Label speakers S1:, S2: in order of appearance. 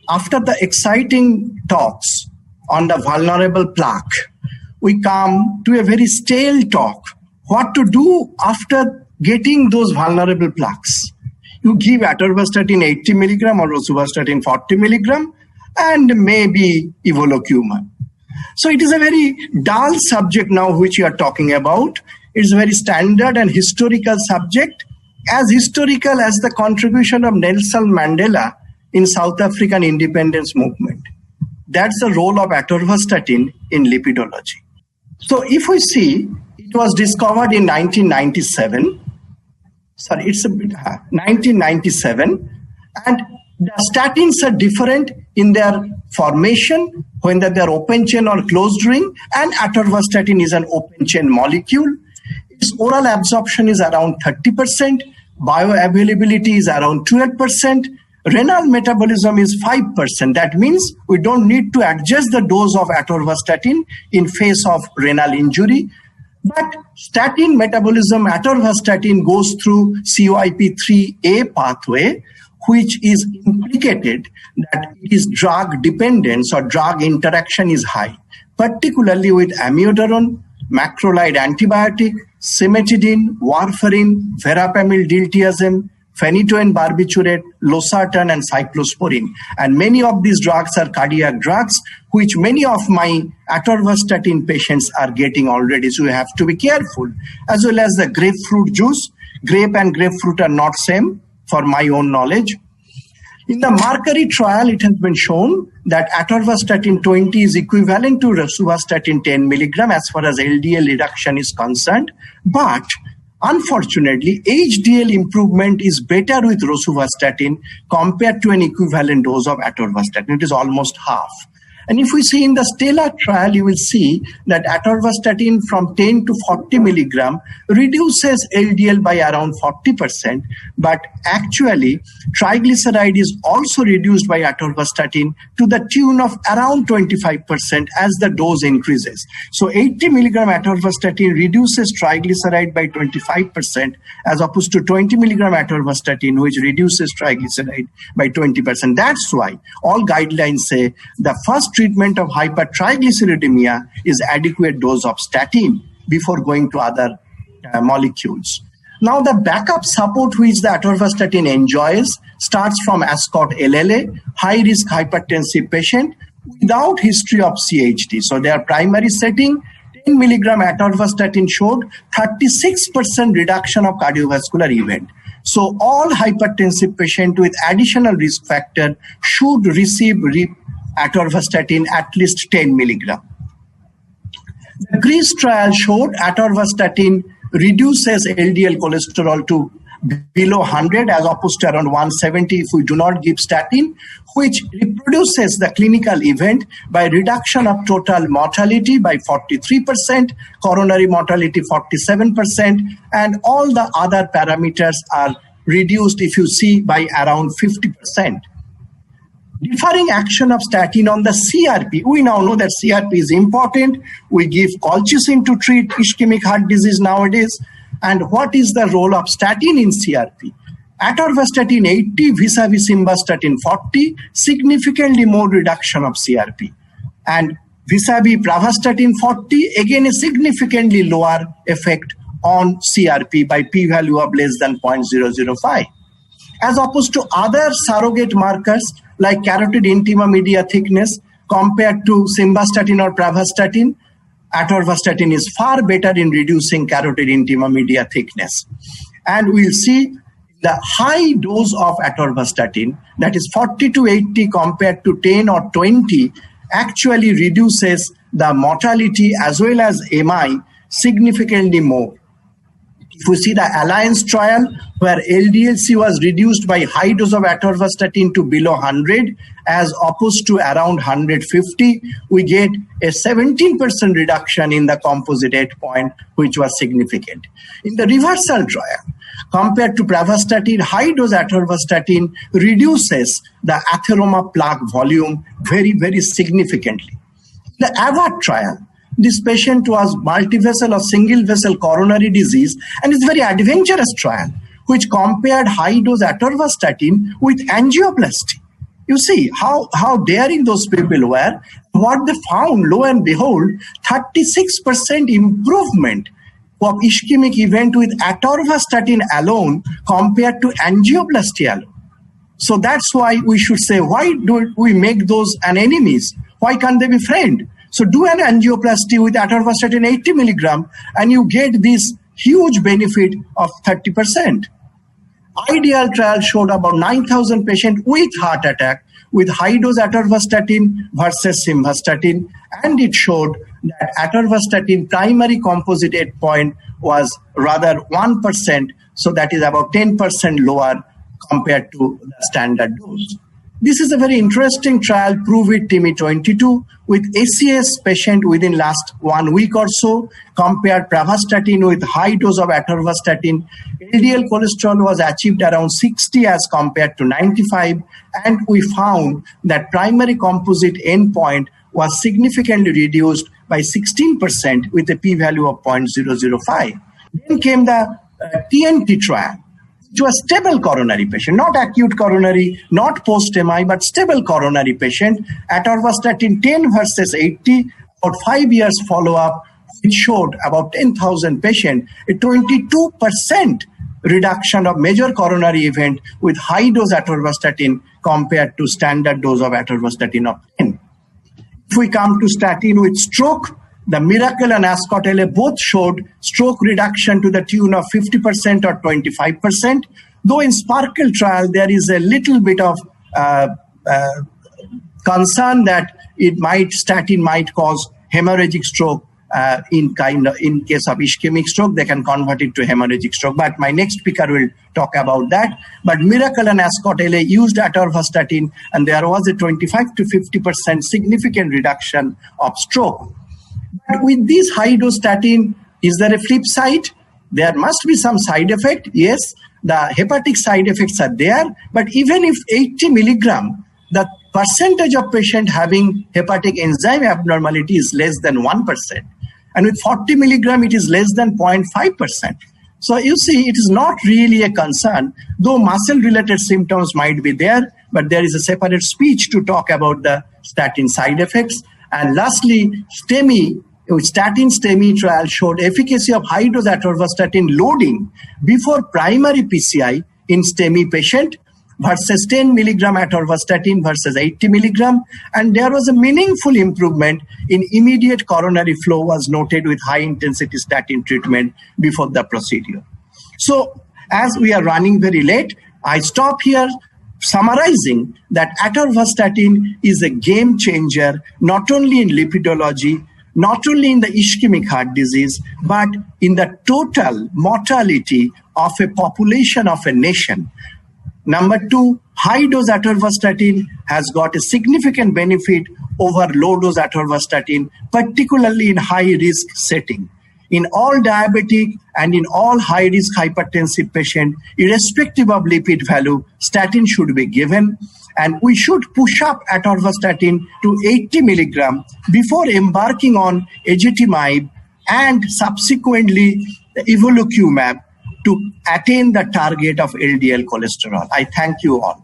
S1: after the exciting talks on the vulnerable plaque, we come to a very stale talk. What to do after getting those vulnerable plaques? You give atorvastatin 80 milligram or rosuvastatin 40 milligram and maybe evolocumab. So it is a very dull subject now which you are talking about. It's a very standard and historical subject, as historical as the contribution of Nelson Mandela in South African independence movement. That's the role of atorvastatin in lipidology. So if we see, it was discovered in 1997. Sorry, it's a bit 1997, and the statins are different in their formation, whether they're open chain or closed ring, and atorvastatin is an open chain molecule. Its oral absorption is around 30%, bioavailability is around 12%, renal metabolism is 5%. That means we don't need to adjust the dose of atorvastatin in face of renal injury. But statin metabolism, atorvastatin goes through CYP3A pathway, which is implicated that it is drug dependence or drug interaction is high, particularly with amiodarone, macrolide antibiotic, cimetidine, warfarin, verapamil diltiazem, phenytoin barbiturate, losartan, and cyclosporine. And many of these drugs are cardiac drugs, which many of my atorvastatin patients are getting already. So you have to be careful. As well as the grapefruit juice. Grape and grapefruit are not same, for my own knowledge. In the Mercury trial, it has been shown that atorvastatin 20 is equivalent to rosuvastatin 10 milligram as far as LDL reduction is concerned. But unfortunately, HDL improvement is better with rosuvastatin compared to an equivalent dose of atorvastatin. It is almost half. And if we see in the STELLAR trial, you will see that atorvastatin from 10 to 40 milligram reduces LDL by around 40%, but actually triglyceride is also reduced by atorvastatin to the tune of around 25% as the dose increases. So 80 milligram atorvastatin reduces triglyceride by 25% as opposed to 20 milligram atorvastatin, which reduces triglyceride by 20%. That's why all guidelines say the first treatment of hypertriglyceridemia is adequate dose of statin before going to other molecules. Now the backup support which the atorvastatin enjoys starts from Ascot LLA, high-risk hypertensive patient without history of CHD. So their primary setting, 10 milligram atorvastatin showed 36% reduction of cardiovascular event. So all hypertensive patient with additional risk factor should receive atorvastatin at least 10 milligram. The GREASE trial showed atorvastatin reduces LDL cholesterol to below 100 as opposed to around 170 if we do not give statin, which reproduces the clinical event by reduction of total mortality by 43%, coronary mortality 47%, and all the other parameters are reduced if you see by around 50%. Differing action of statin on the CRP. We now know that CRP is important. We give colchicine to treat ischemic heart disease nowadays. And what is the role of statin in CRP? Atorvastatin 80 vis-a-vis simvastatin 40, significantly more reduction of CRP. And vis-a-vis pravastatin 40, again a significantly lower effect on CRP by p-value of less than 0.005. As opposed to other surrogate markers like carotid intima media thickness, compared to simvastatin or pravastatin, atorvastatin is far better in reducing carotid intima media thickness. And we'll see the high dose of atorvastatin, that is 40 to 80 compared to 10 or 20, actually reduces the mortality as well as MI significantly more. If we see the Alliance trial where LDL-C was reduced by high dose of atorvastatin to below 100 as opposed to around 150, we get a 17% reduction in the composite endpoint, which was significant. In the Reversal trial, compared to pravastatin, high dose atorvastatin reduces the atheroma plaque volume very, very significantly. The AVAT trial, this patient was multivessel or single vessel coronary disease, and it's a very adventurous trial which compared high dose atorvastatin with angioplasty. You see how daring those people were. What they found, lo and behold, 36% improvement of ischemic event with atorvastatin alone compared to angioplasty alone. So that's why we should say, why do we make those an enemies? Why can't they be friends? So do an angioplasty with atorvastatin 80 milligram and you get this huge benefit of 30%. Ideal trial showed about 9,000 patients with heart attack with high-dose atorvastatin versus simvastatin, and it showed that atorvastatin primary composite endpoint was rather 1%, so that is about 10% lower compared to the standard dose. This is a very interesting trial, Prove It TIMI 22, with ACS patient within last 1 week or so, compared pravastatin with high dose of atorvastatin. LDL cholesterol was achieved around 60 as compared to 95, and we found that primary composite endpoint was significantly reduced by 16% with a p-value of 0.005. Then came the TNT trial, which was stable coronary patient, not acute coronary, not post-MI, but stable coronary patient, atorvastatin 10 versus 80, about 5 years follow-up, which showed about 10,000 patients, a 22% reduction of major coronary event with high-dose atorvastatin compared to standard dose of atorvastatin of 10. If we come to statin with stroke, the Miracle and Ascot LA both showed stroke reduction to the tune of 50% or 25%. Though in Sparkle trial, there is a little bit of concern that statin might cause hemorrhagic stroke. In case of ischemic stroke, they can convert it to hemorrhagic stroke. But my next speaker will talk about that. But Miracle and Ascot LA used atorvastatin, and there was a 25 to 50% significant reduction of stroke. But with this high-dose statin, is there a flip side? There must be some side effect. Yes, the hepatic side effects are there. But even if 80 milligram, the percentage of patient having hepatic enzyme abnormality is less than 1%. And with 40 milligram, it is less than 0.5%. So you see, it is not really a concern, though muscle-related symptoms might be there, but there is a separate speech to talk about the statin side effects. And lastly, statin STEMI trial showed efficacy of high-dose atorvastatin loading before primary PCI in STEMI patient versus 10 milligram atorvastatin versus 80 milligram. And there was a meaningful improvement in immediate coronary flow was noted with high-intensity statin treatment before the procedure. So as we are running very late, I stop here, summarizing that atorvastatin is a game changer, not only in lipidology, not only in the ischemic heart disease, but in the total mortality of a population of a nation. Number two, high-dose atorvastatin has got a significant benefit over low-dose atorvastatin, particularly in high-risk setting. In all diabetic and in all high-risk hypertensive patients, irrespective of lipid value, statin should be given. And we should push up atorvastatin to 80 milligram before embarking on ezetimibe and subsequently evolocumab to attain the target of LDL cholesterol. I thank you all.